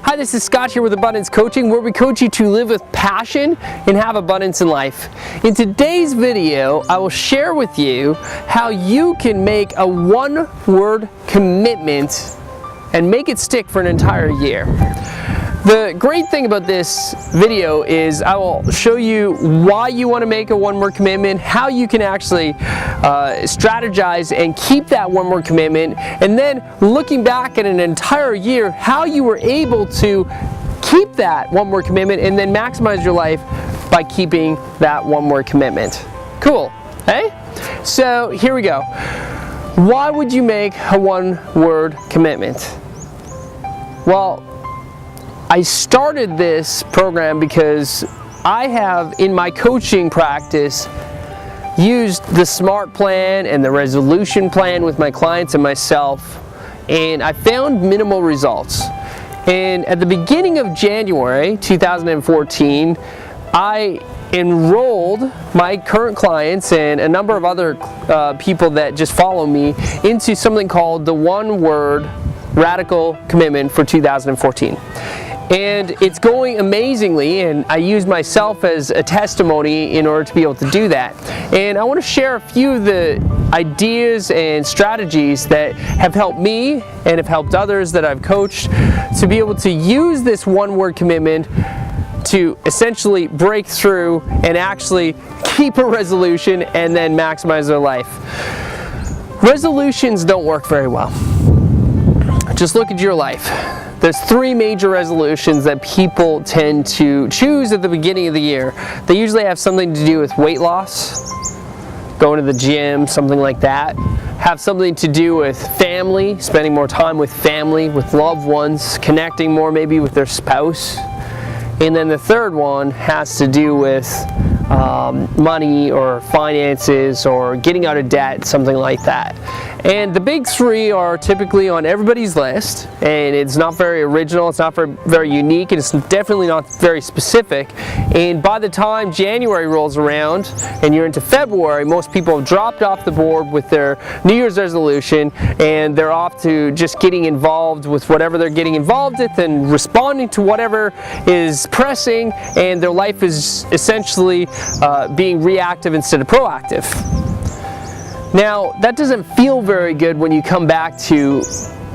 Hi, this is Scott here with Abundance Coaching, where we coach you to live with passion and have abundance in life. In today's video, I will share with you how you can make a one-word commitment and make it stick for an entire year. The great thing about this video is I will show you why you want to make a one-word commitment, how you can actually strategize and keep that one-word commitment, and then looking back at an entire year, how you were able to keep that one-word commitment and then maximize your life by keeping that one-word commitment. Cool, hey? So here we go. Why would you make a one-word commitment? Well, I started this program because I have, in my coaching practice, used the SMART plan and the resolution plan with my clients and myself, and I found minimal results. And at the beginning of January 2014, I enrolled my current clients and a number of other people that just follow me into something called the One-Word Radical Commitment for 2014. And it's going amazingly, and I use myself as a testimony in order to be able to do that. And I want to share a few of the ideas and strategies that have helped me and have helped others that I've coached to be able to use this one-word commitment to essentially break through and actually keep a resolution and then maximize their life. Resolutions don't work very well. Just look at your life. There's three major resolutions that people tend to choose at the beginning of the year. They usually have something to do with weight loss, going to the gym, something like that. Have something to do with family, spending more time with family, with loved ones, connecting more maybe with their spouse. And then the third one has to do with money or finances or getting out of debt, something like that. And the big three are typically on everybody's list, and it's not very original, it's not very unique, and it's definitely not very specific. And by the time January rolls around and you're into February, most people have dropped off the board with their New Year's resolution, and they're off to just getting involved with whatever they're getting involved with and responding to whatever is pressing, and their life is essentially being reactive instead of proactive. Now, that doesn't feel very good when you come back to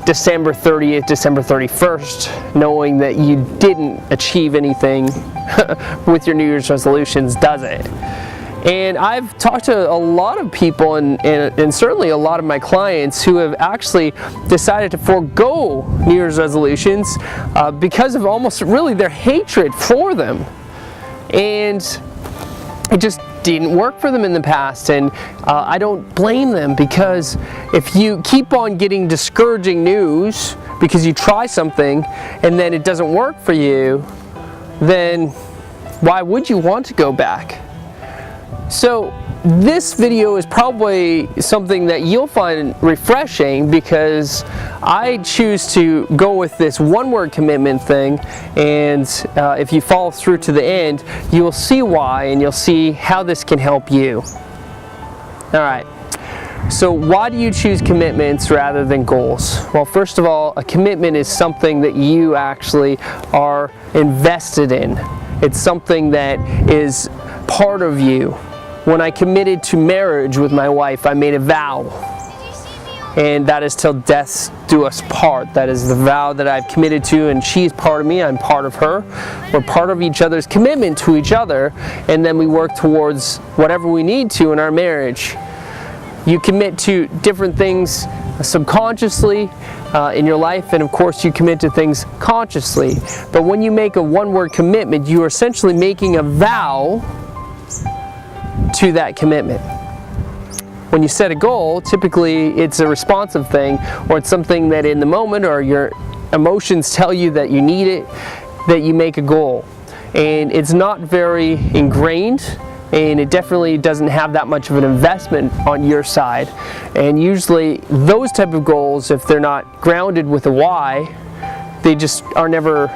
December 30th, December 31st, knowing that you didn't achieve anything with your New Year's resolutions, does it? And I've talked to a lot of people and certainly a lot of my clients who have actually decided to forego New Year's resolutions because of almost really their hatred for them. And it just didn't work for them in the past, and I don't blame them, because if you keep on getting discouraging news because you try something and then it doesn't work for you, then why would you want to go back? So this video is probably something that you'll find refreshing, because I choose to go with this one-word commitment thing, and if you follow through to the end, you will see why, and you'll see how this can help you. Alright, so why do you choose commitments rather than goals? Well, first of all, a commitment is something that you actually are invested in. It's something that is part of you. When I committed to marriage with my wife, I made a vow, and that is till death do us part. That is the vow that I've committed to, and she's part of me, I'm part of her. We're part of each other's commitment to each other, and then we work towards whatever we need to in our marriage. You commit to different things subconsciously in your life, and of course you commit to things consciously. But when you make a one-word commitment, you are essentially making a vow to that commitment. When you set a goal, typically it's a responsive thing, or it's something that in the moment or your emotions tell you that you need it, that you make a goal. And it's not very ingrained, and it definitely doesn't have that much of an investment on your side. And usually those type of goals, if they're not grounded with a why, they just are never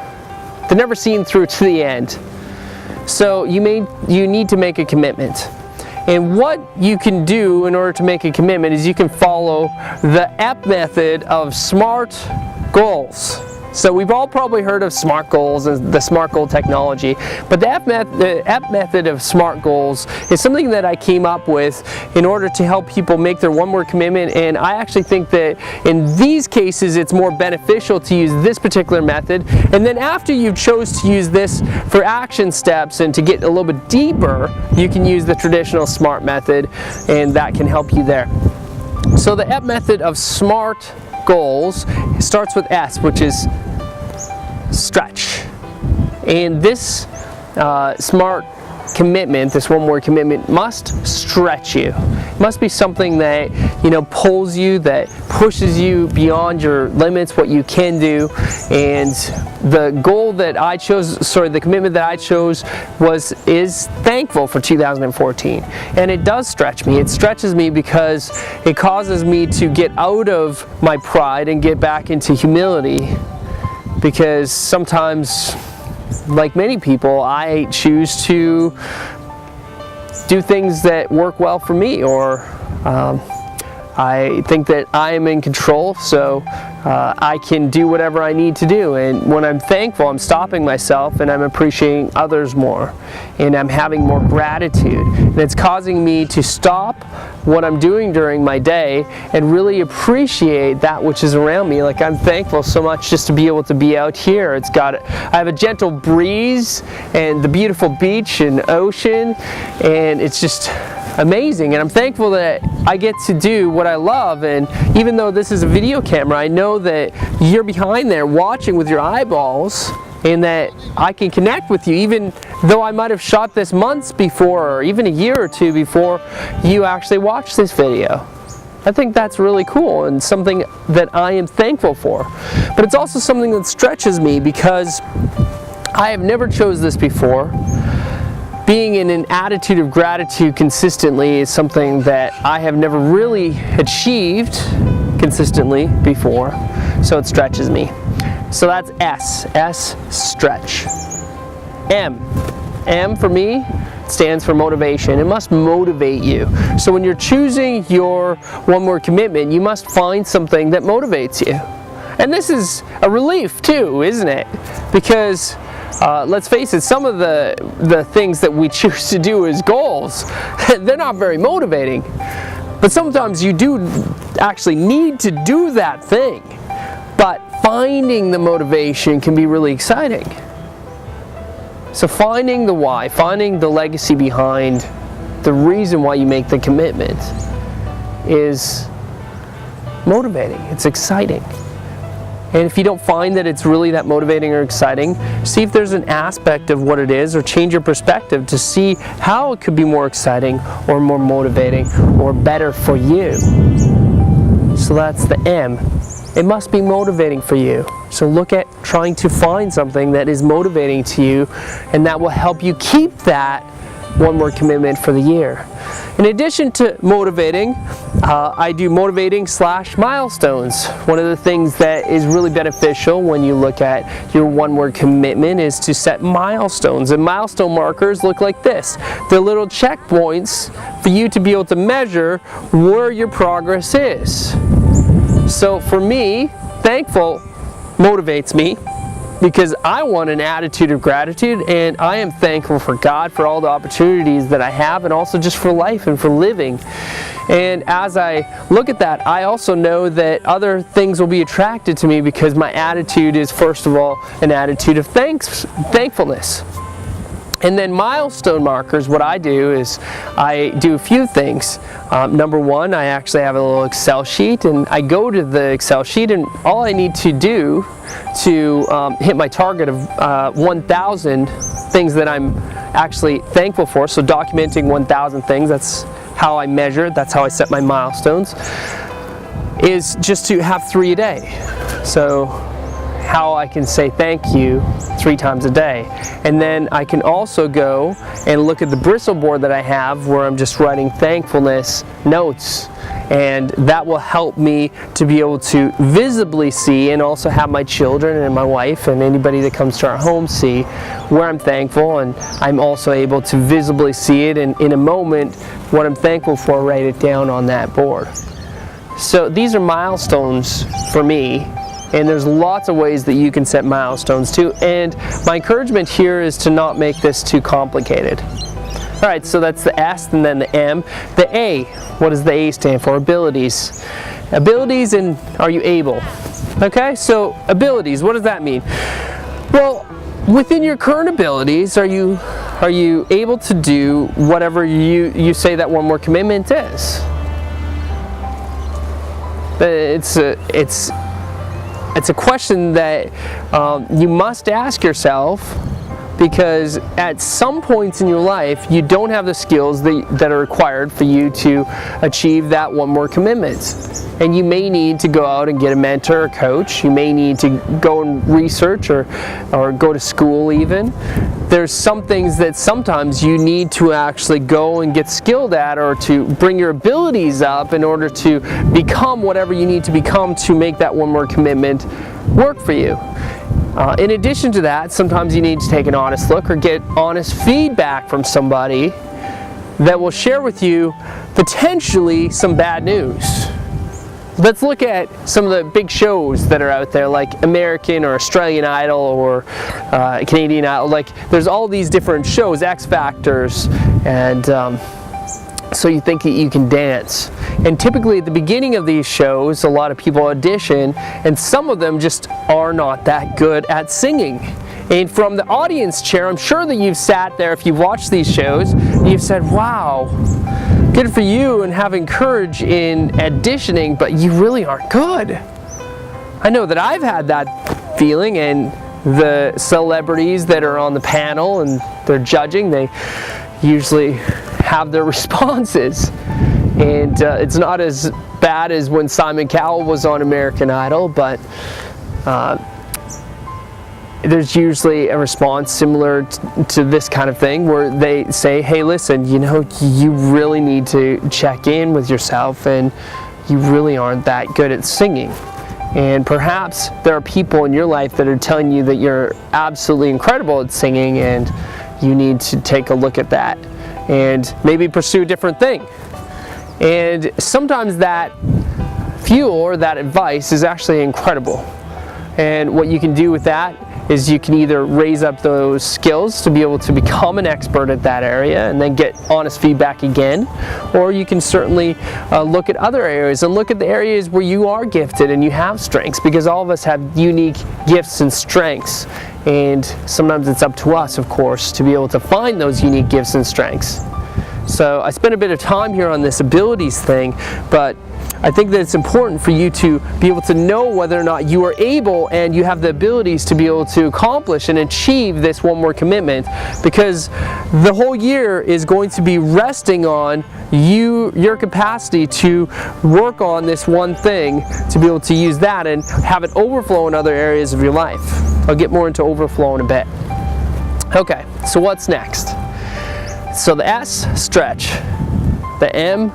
seen through to the end. So you need to make a commitment. And what you can do in order to make a commitment is you can follow the EP method of SMART goals. So we've all probably heard of SMART goals and the SMART goal technology, but the F method of SMART goals is something that I came up with in order to help people make their one-word commitment, and I actually think that in these cases it's more beneficial to use this particular method. And then after you chose to use this for action steps and to get a little bit deeper, you can use the traditional SMART method, and that can help you there. So the F method of SMART goals starts with S, which is stretch. And this SMART commitment, this one-word commitment, must stretch you. It must be something that, you know, pulls you, that pushes you beyond your limits, what you can do. And the goal that I chose, the commitment that I chose is thankful for 2014. And it does stretch me. It stretches me because it causes me to get out of my pride and get back into humility. Because sometimes, like many people, I choose to do things that work well for me, or I think that I am in control, so I can do whatever I need to do. And when I'm thankful, I'm stopping myself and I'm appreciating others more, and I'm having more gratitude. And it's causing me to stop what I'm doing during my day and really appreciate that which is around me. Like, I'm thankful so much just to be able to be out here. I have a gentle breeze and the beautiful beach and ocean, and it's just amazing. And I'm thankful that I get to do what I love. And even though this is a video camera, I know that you're behind there watching with your eyeballs, and that I can connect with you, even though I might have shot this months before, or even a year or two before you actually watched this video. I think that's really cool and something that I am thankful for. But it's also something that stretches me because I have never chose this before. Being in an attitude of gratitude consistently is something that I have never really achieved consistently before, so it stretches me. So that's S, stretch. M for me stands for motivation. It must motivate you. So when you're choosing your one-word commitment, you must find something that motivates you. And this is a relief too, isn't it? Because let's face it, some of the things that we choose to do as goals, they're not very motivating. But sometimes you do actually need to do that thing. But finding the motivation can be really exciting. So finding the why, finding the legacy behind the reason why you make the commitment is motivating. It's exciting. And if you don't find that it's really that motivating or exciting, see if there's an aspect of what it is, or change your perspective to see how it could be more exciting or more motivating or better for you. So that's the M. It must be motivating for you. So look at trying to find something that is motivating to you, and that will help you keep that one-word commitment for the year. In addition to motivating, I do motivating / milestones. One of the things that is really beneficial when you look at your one-word commitment is to set milestones. And milestone markers look like this. They're little checkpoints for you to be able to measure where your progress is. So for me, thankful motivates me because I want an attitude of gratitude, and I am thankful for God for all the opportunities that I have, and also just for life and for living. And as I look at that, I also know that other things will be attracted to me because my attitude is, first of all, an attitude of thankfulness. And then milestone markers, what I do is I do a few things. Number one, I actually have a little Excel sheet, and I go to the Excel sheet, and all I need to do to hit my target of 1,000 things that I'm actually thankful for, so documenting 1,000 things, that's how I measure it, that's how I set my milestones, is just to have 3 a day. So how I can say thank you 3 times a day. And then I can also go and look at the bristle board that I have where I'm just writing thankfulness notes, and that will help me to be able to visibly see, and also have my children and my wife and anybody that comes to our home see where I'm thankful, and I'm also able to visibly see it, and in a moment what I'm thankful for, write it down on that board. So these are milestones for me And there's lots of ways that you can set milestones too. And my encouragement here is to not make this too complicated. All right, so that's the S and then the M. The A, what does the A stand for? Abilities. Abilities and are you able? Okay, so abilities, what does that mean? Well, within your current abilities, are you able to do whatever you say that one more commitment is? It's a question that you must ask yourself, because at some points in your life you don't have the skills that are required for you to achieve that one more commitment, and you may need to go out and get a mentor or coach. You may need to go and research or go to school even. There's some things that sometimes you need to actually go and get skilled at, or to bring your abilities up in order to become whatever you need to become to make that one more commitment work for you. In addition to that, sometimes you need to take an honest look or get honest feedback from somebody that will share with you potentially some bad news. Let's look at some of the big shows that are out there, like American or Australian Idol or Canadian Idol. Like, there's all these different shows, X Factors, and so you think that you can dance. And typically at the beginning of these shows, a lot of people audition, and some of them just are not that good at singing. And from the audience chair, I'm sure that you've sat there, if you've watched these shows, and you've said, wow, good for you and having courage in auditioning, but you really aren't good. I know that I've had that feeling, and the celebrities that are on the panel and they're judging, they usually have their responses. And it's not as bad as when Simon Cowell was on American Idol, but there's usually a response similar to this kind of thing, where they say, hey, listen, you know, you really need to check in with yourself, and you really aren't that good at singing. And perhaps there are people in your life that are telling you that you're absolutely incredible at singing, and you need to take a look at that and maybe pursue a different thing. And sometimes that fuel or that advice is actually incredible. And what you can do with that is you can either raise up those skills to be able to become an expert at that area and then get honest feedback again, or you can certainly look at other areas and look at the areas where you are gifted and you have strengths, because all of us have unique gifts and strengths, and sometimes it's up to us, of course, to be able to find those unique gifts and strengths. So I spent a bit of time here on this abilities thing, but I think that it's important for you to be able to know whether or not you are able and you have the abilities to be able to accomplish and achieve this one more commitment, because the whole year is going to be resting on your capacity to work on this one thing, to be able to use that and have it overflow in other areas of your life. I'll get more into overflow in a bit. Okay, so what's next? So the S, stretch. The M,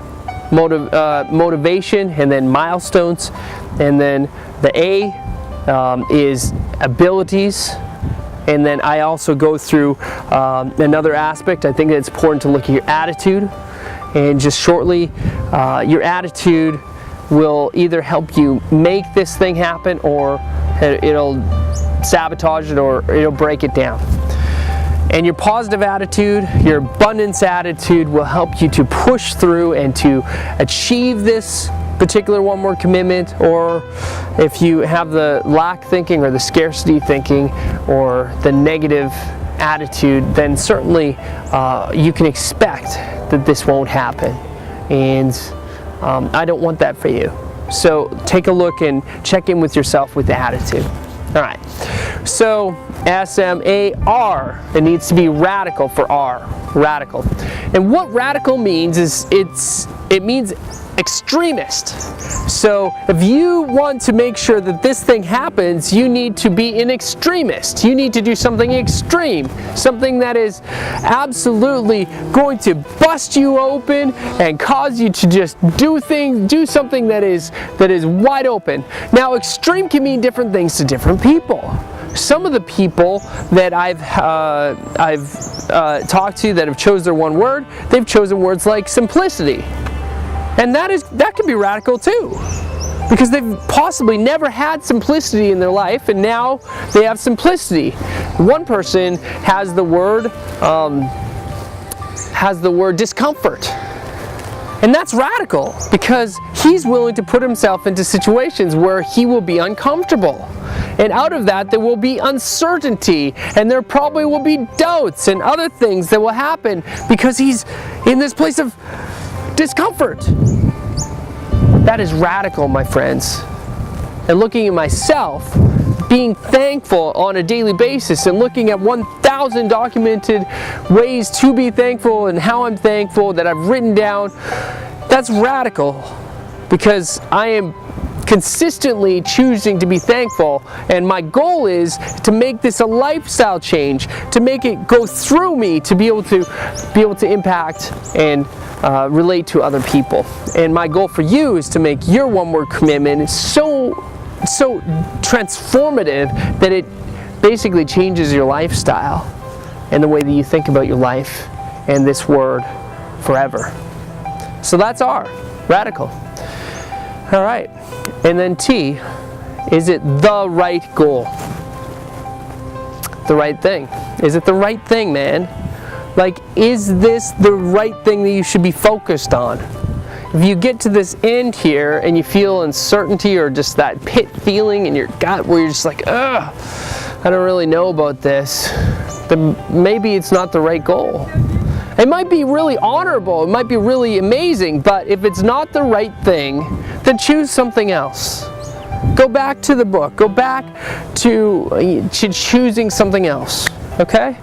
motivation, and then milestones. And then the A is abilities. And then I also go through another aspect. I think that it's important to look at your attitude. And just shortly, your attitude will either help you make this thing happen, or it'll sabotage it, or it'll break it down. And your positive attitude, your abundance attitude, will help you to push through and to achieve this particular one more commitment. Or if you have the lack thinking or the scarcity thinking or the negative attitude, then certainly you can expect that this won't happen. And I don't want that for you. So take a look and check in with yourself with the attitude. All right. So S-M-A-R, it needs to be radical for R, radical. And what radical means is it means extremist. So if you want to make sure that this thing happens, you need to be an extremist. You need to do something extreme, something that is absolutely going to bust you open and cause you to just do something that is wide open. Now, extreme can mean different things to different people. Some of the people that I've talked to that have chosen their one word, they've chosen words like simplicity. And that can be radical too. because they've possibly never had simplicity in their life, and now they have simplicity. One person has the word discomfort. And that's radical, because he's willing to put himself into situations where he will be uncomfortable. And out of that, there will be uncertainty, and there probably will be doubts and other things that will happen because he's in this place of discomfort. That is radical, my friends. And looking at myself, being thankful on a daily basis, and looking at 1,000 documented ways to be thankful and how I'm thankful that I've written down, that's radical, because I am consistently choosing to be thankful, and my goal is to make this a lifestyle change, to make it go through me, to be able to impact and relate to other people. And my goal for you is to make your one-word commitment so transformative that it basically changes your lifestyle and the way that you think about your life and this word forever. So that's R, radical. All right, and then T, is it the right goal? The right thing. Is it the right thing, man? Like, is this the right thing that you should be focused on? If you get to this end here and you feel uncertainty or just that pit feeling in your gut where you're just like, ugh, I don't really know about this, then maybe it's not the right goal. It might be really honorable, it might be really amazing, but if it's not the right thing, then choose something else. Go back to the book, go back to choosing something else, okay?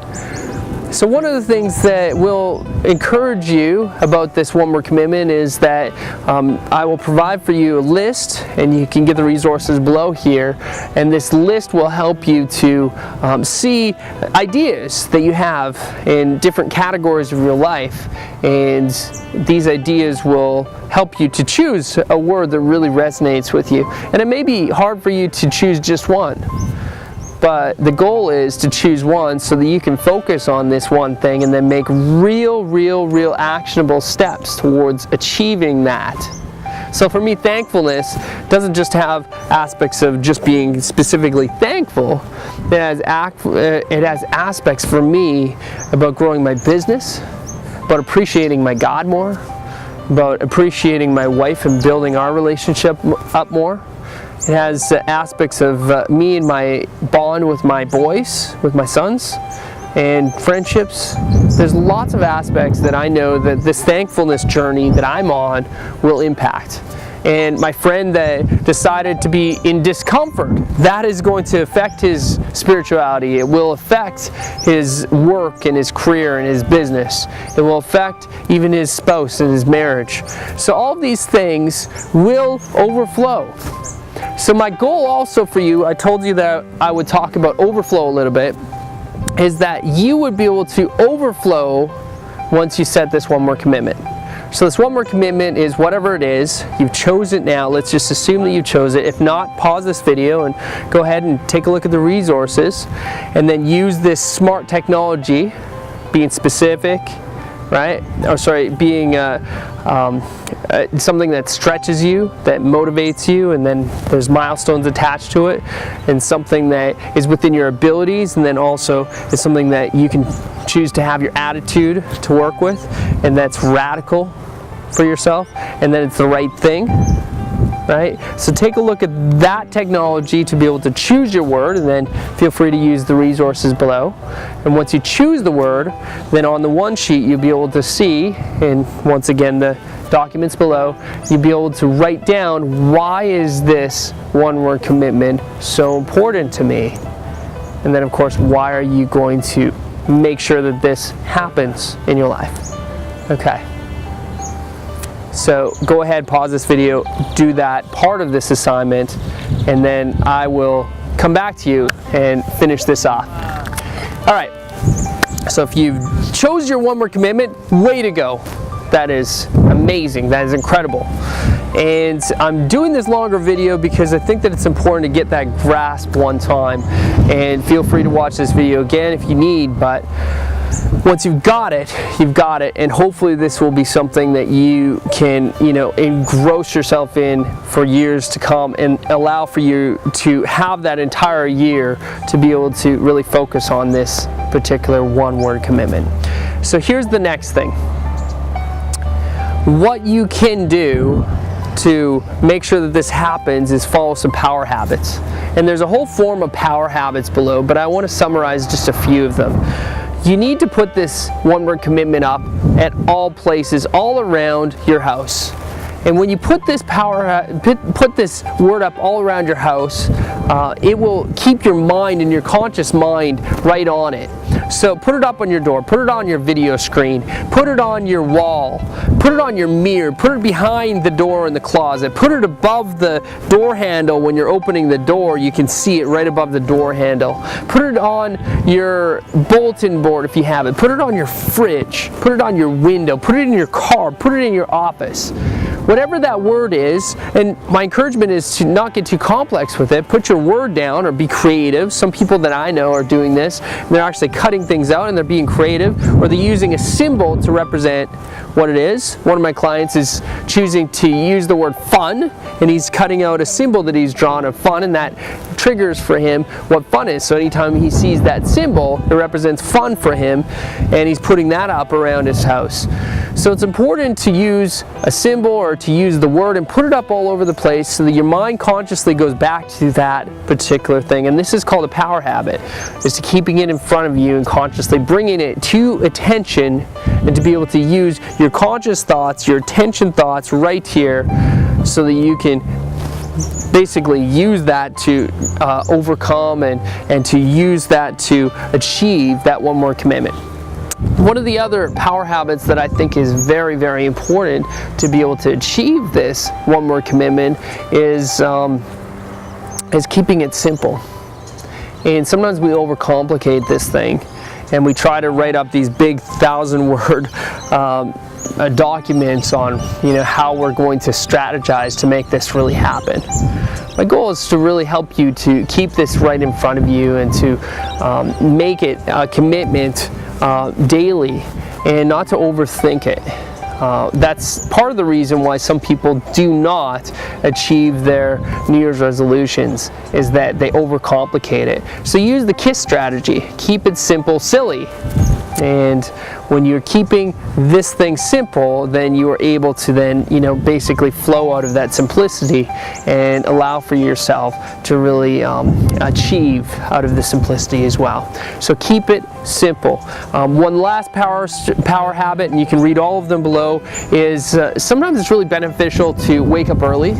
So one of the things that will encourage you about this one-word commitment is that I will provide for you a list, and you can get the resources below here, and this list will help you to see ideas that you have in different categories of your life, and these ideas will help you to choose a word that really resonates with you. And it may be hard for you to choose just one, but the goal is to choose one so that you can focus on this one thing and then make real actionable steps towards achieving that. So for me, thankfulness doesn't just have aspects of just being specifically thankful. It has aspects for me about growing my business, about appreciating my God more, about appreciating my wife and building our relationship up more. It has aspects of me and my bond with my boys, with my sons, and friendships. There's lots of aspects that I know that this thankfulness journey that I'm on will impact. And my friend that decided to be in discomfort, that is going to affect his spirituality. It will affect his work and his career and his business. It will affect even his spouse and his marriage. So all these things will overflow. So my goal also for you, I told you that I would talk about overflow a little bit, is that you would be able to overflow once you set this one-word commitment. So this one-word commitment is whatever it is. You've chosen it now. Let's just assume that you chose it. If not, pause this video and go ahead and take a look at the resources, and then use this smart technology, being specific, right? Or sorry, being something that stretches you, that motivates you, and then there's milestones attached to it, and something that is within your abilities, and then also is something that you can choose to have your attitude to work with, and that's radical for yourself, and then it's the right thing, right? So take a look at that technology to be able to choose your word, and then feel free to use the resources below. And once you choose the word, then on the one sheet you'll be able to see, and once again the documents below, you'll be able to write down, why is this one-word commitment so important to me? And then of course, why are you going to make sure that this happens in your life? Okay. So go ahead, pause this video, do that part of this assignment, and then I will come back to you and finish this off. All right, so if you've chose your one-word commitment, way to go. That is amazing, that is incredible. And I'm doing this longer video because I think that it's important to get that grasp one time, and feel free to watch this video again if you need, but once you've got it, and hopefully this will be something that you can, engross yourself in for years to come, and allow for you to have that entire year to be able to really focus on this particular one-word commitment. So here's the next thing. What you can do to make sure that this happens is follow some power habits. And there's a whole form of power habits below, but I want to summarize just a few of them. You need to put this one-word commitment up at all places, all around your house. And when you put this put this word up all around your house, it will keep your mind and your conscious mind right on it. So put it up on your door, put it on your video screen, put it on your wall, put it on your mirror, put it behind the door in the closet, put it above the door handle. When you're opening the door, you can see it right above the door handle. Put it on your bulletin board if you have it. Put it on your fridge, put it on your window, put it in your car, put it in your office. Whatever that word is, and my encouragement is to not get too complex with it. Put your word down or be creative. Some people that I know are doing this, and they're actually cutting things out and they're being creative, or they're using a symbol to represent what it is. One of my clients is choosing to use the word fun, and he's cutting out a symbol that he's drawn of fun, and that triggers for him what fun is. So anytime he sees that symbol, it represents fun for him, and he's putting that up around his house. So it's important to use a symbol or to use the word and put it up all over the place so that your mind consciously goes back to that particular thing. And this is called a power habit, is to keeping it in front of you and consciously bringing it to attention, and to be able to use your conscious thoughts, your attention thoughts right here, so that you can basically use that to overcome and to use that to achieve that one-word commitment. One of the other power habits that I think is very, very important to be able to achieve this one-word commitment is keeping it simple. And sometimes we overcomplicate this thing, and we try to write up these big 1,000-word documents on how we're going to strategize to make this really happen. My goal is to really help you to keep this right in front of you, and to make it a commitment daily, and not to overthink it. That's part of the reason why some people do not achieve their New Year's resolutions, is that they overcomplicate it. So use the KISS strategy. Keep it simple, silly. And when you're keeping this thing simple, then you are able to then, basically flow out of that simplicity and allow for yourself to really achieve out of the simplicity as well. So keep it simple. One last power habit, and you can read all of them below, is sometimes it's really beneficial to wake up early,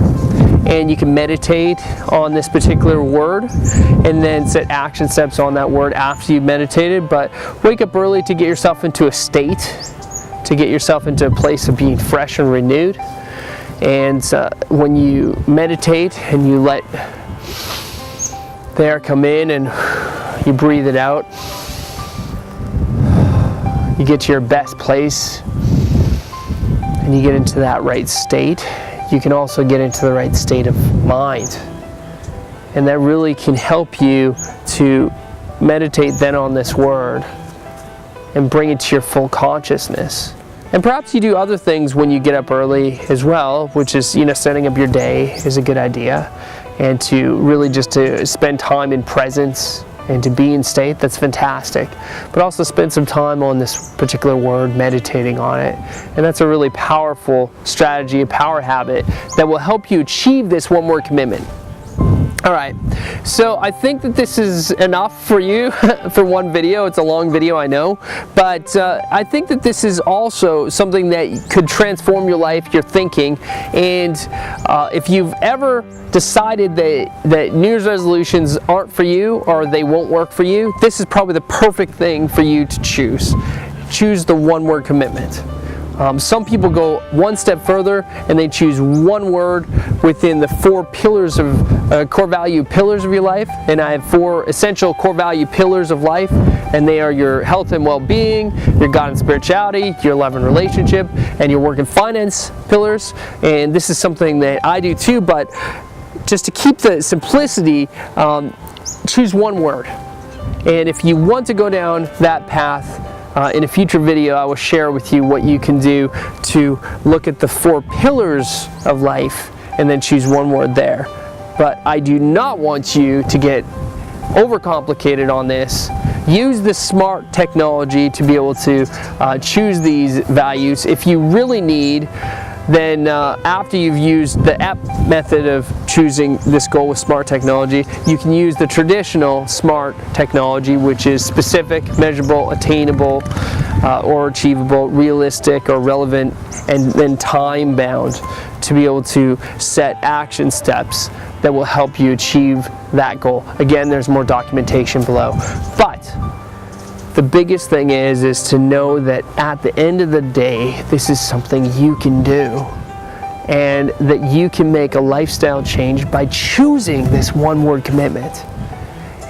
and you can meditate on this particular word and then set action steps on that word after you've meditated. But wake up early to get yourself into a state, to get yourself into a place of being fresh and renewed. And when you meditate and you let the air come in and you breathe it out, you get to your best place and you get into that right state. You can also get into the right state of mind, and that really can help you to meditate then on this word and bring it to your full consciousness. And perhaps you do other things when you get up early as well, which is, setting up your day is a good idea, and to really just to spend time in presence and to be in state. That's fantastic. But also spend some time on this particular word, meditating on it. And that's a really powerful strategy, a power habit that will help you achieve this one-word commitment. All right, so I think that this is enough for you for one video. It's a long video, I know, but I think that this is also something that could transform your life, your thinking, and if you've ever decided that New Year's resolutions aren't for you or they won't work for you, this is probably the perfect thing for you to choose. Choose the one-word commitment. Some people go one step further and they choose one word within the 4 pillars of core value pillars of your life. And I have 4 essential core value pillars of life, and they are your health and well-being, your God and spirituality, your love and relationship, and your work and finance pillars. And this is something that I do too, but just to keep the simplicity, choose one word. And if you want to go down that path, In a future video, I will share with you what you can do to look at the 4 pillars of life and then choose one word there. But I do not want you to get overcomplicated on this. Use the SMART technology to be able to choose these values. If you really need, then after you've used the app method of choosing this goal with SMART technology, you can use the traditional SMART technology, which is specific, measurable, attainable, or achievable, realistic or relevant, and then time bound, to be able to set action steps that will help you achieve that goal. Again, there's more documentation below. But the biggest thing is to know that at the end of the day, this is something you can do, and that you can make a lifestyle change by choosing this one-word commitment.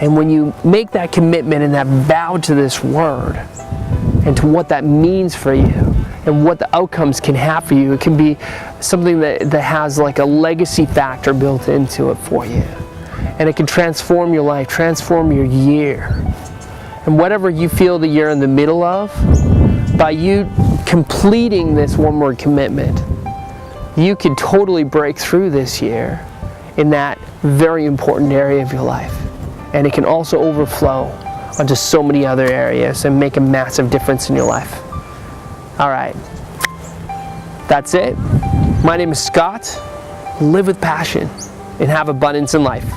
And when you make that commitment and that vow to this word and to what that means for you and what the outcomes can have for you, it can be something that has like a legacy factor built into it for you. And it can transform your life, transform your year. And whatever you feel that you're in the middle of, by you completing this one-word commitment, you can totally break through this year in that very important area of your life. And it can also overflow onto so many other areas and make a massive difference in your life. All right, that's it. My name is Scott. Live with passion and have abundance in life.